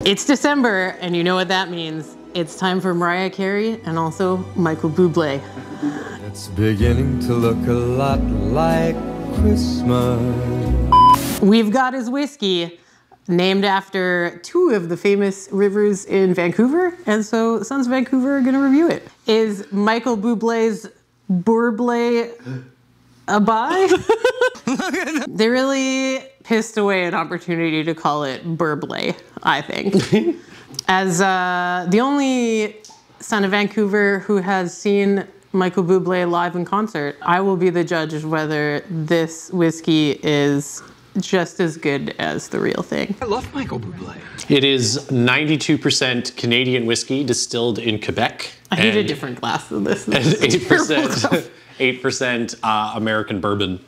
It's December, and you know what that means. It's time for Mariah Carey and also Michael Bublé. It's beginning to look a lot like Christmas. We've got his whiskey, named after two of the famous rivers in Vancouver, and so Sons of Vancouver are gonna review it. Is Michael Bublé's Bublé a buy? They really pissed away an opportunity to call it Bublé, I think. As the only son of Vancouver who has seen Michael Bublé live in concert, I will be the judge of whether this whiskey is just as good as the real thing. I love Michael Bublé. It is 92% Canadian whiskey distilled in Quebec. I need a different glass than this. And 8% American bourbon.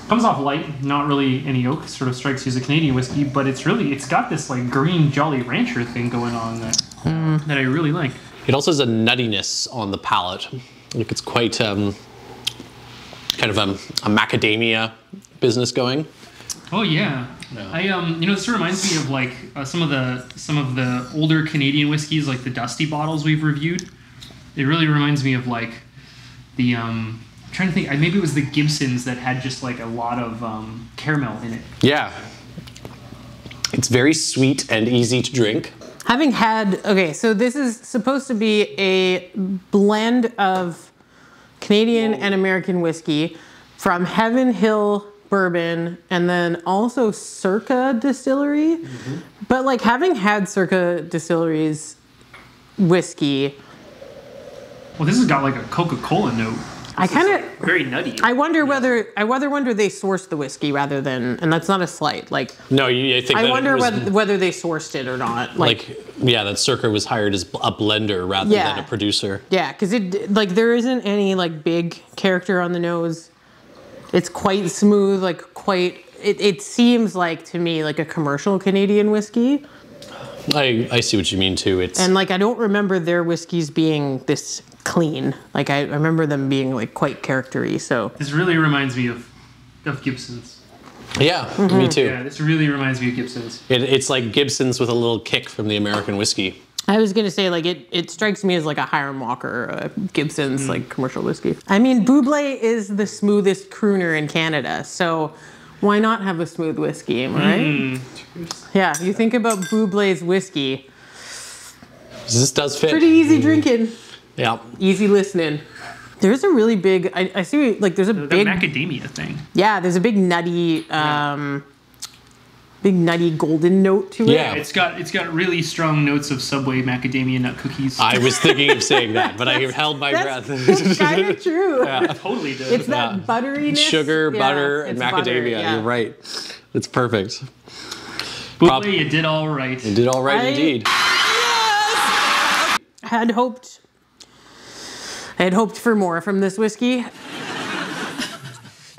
Comes off light, not really any oak, sort of strikes you as a Canadian whiskey, but it's got this like green Jolly Rancher thing going on that I really like. It also has a nuttiness on the palate. Like it's quite kind of a macadamia business going. Oh yeah. This reminds me of like some of the older Canadian whiskeys, like the Dusty bottles we've reviewed. It really reminds me of like the I'm trying to think. Maybe it was the Gibsons that had just like a lot of caramel in it. Yeah. It's very sweet and easy to drink. Having had, okay, so this is supposed to be a blend of Canadian and American whiskey from Heaven Hill Bourbon and then also Circa Distillery. But like having had Circa Distillery's whiskey. Well, this has got like a Coca-Cola note. I kind of very nutty. I wonder whether they sourced the whiskey rather than, and that's not a slight. Like no, I think I wonder whether they sourced it or not. That Circa was hired as a blender rather than a producer. Yeah, because there isn't any like big character on the nose. It's quite smooth, it seems like to me like a commercial Canadian whiskey. I see what you mean too. And like I don't remember their whiskeys being this clean. Like I remember them being like quite charactery. So this really reminds me of Gibsons. Yeah, me too. Yeah, this really reminds me of Gibsons. It's like Gibsons with a little kick from the American whiskey. I was gonna say like it strikes me as like a Hiram Walker, Gibson's like commercial whiskey. I mean, Bublé is the smoothest crooner in Canada, so why not have a smooth whiskey, am I right? Yeah, you think about Bublé's whiskey. This does fit. Pretty easy drinking. Yeah. Easy listening. There's a really big, I see like there's a big macadamia thing. Yeah, there's a big nutty golden note to it. Yeah, it's got really strong notes of Subway macadamia nut cookies. I was thinking of saying that, but I held my breath. That's kind of true. Yeah, it totally does. It's that butteriness. Sugar, butter, and macadamia. Butter, You're right. It's perfect. Bublé, you did all right. You did all right indeed. I had hoped for more from this whiskey.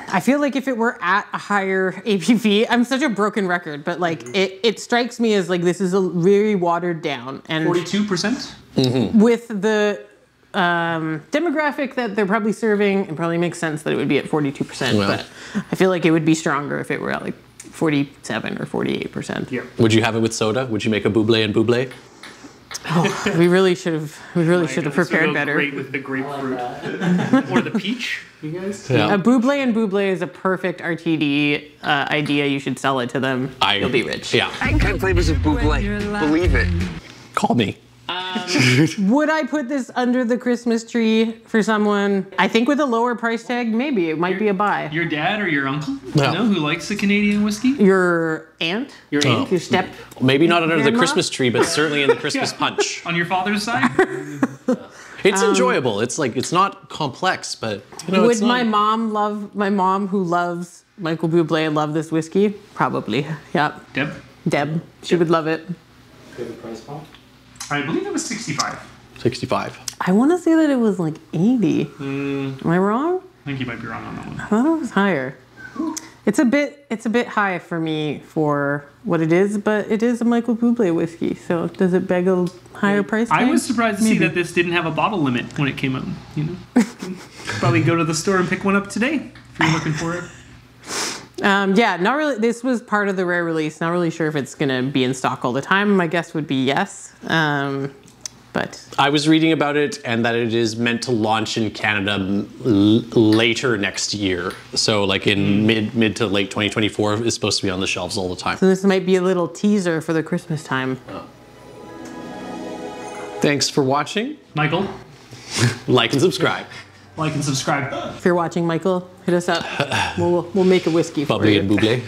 I feel like if it were at a higher ABV, I'm such a broken record, but like it strikes me as like this is a very watered down and 42%. With the demographic that they're probably serving, it probably makes sense that it would be at 42%. But I feel like it would be stronger if it were at like 47 or 48%. Yeah. Would you have it with soda? Would you make a Bublé and Bublé? Oh, we really should have prepared better. Great with the grapefruit or the peach, you guys. Yeah. A Bublé and Bublé is a perfect RTD idea. You should sell it to them. You'll be rich. Yeah. 10 flavors of Bublé. Believe it. Call me. Would I put this under the Christmas tree for someone? I think with a lower price tag, maybe it might be a buy. Your dad or your uncle, who likes the Canadian whiskey? Your aunt? Your aunt? Your step? Maybe not under the Christmas tree, but certainly in the Christmas punch. On your father's side? It's enjoyable. It's like, it's not complex, but would my mom who loves Michael Bublé love this whiskey? Probably. Yep. Deb. She would love it. Favorite price point? I believe it was 65. 65. I want to say that it was like 80. Am I wrong? I think you might be wrong on that one. I thought it was higher. It's a bit high for me for what it is, but it is a Michael Bublé whiskey. So does it beg a higher price tag? I was surprised to see that this didn't have a bottle limit when it came out. Probably go to the store and pick one up today if you're looking for it. Yeah, not really. This was part of the rare release. Not really sure if it's going to be in stock all the time. My guess would be yes. But I was reading about it and that it is meant to launch in Canada later next year. So like in mid to late 2024 is supposed to be on the shelves all the time. so this might be a little teaser for the Christmas time. Thanks for watching. Michael, Like and subscribe. like and subscribe. If you're watching, Michael, hit us up. We'll make a whiskey for Bublé you. and Bublé.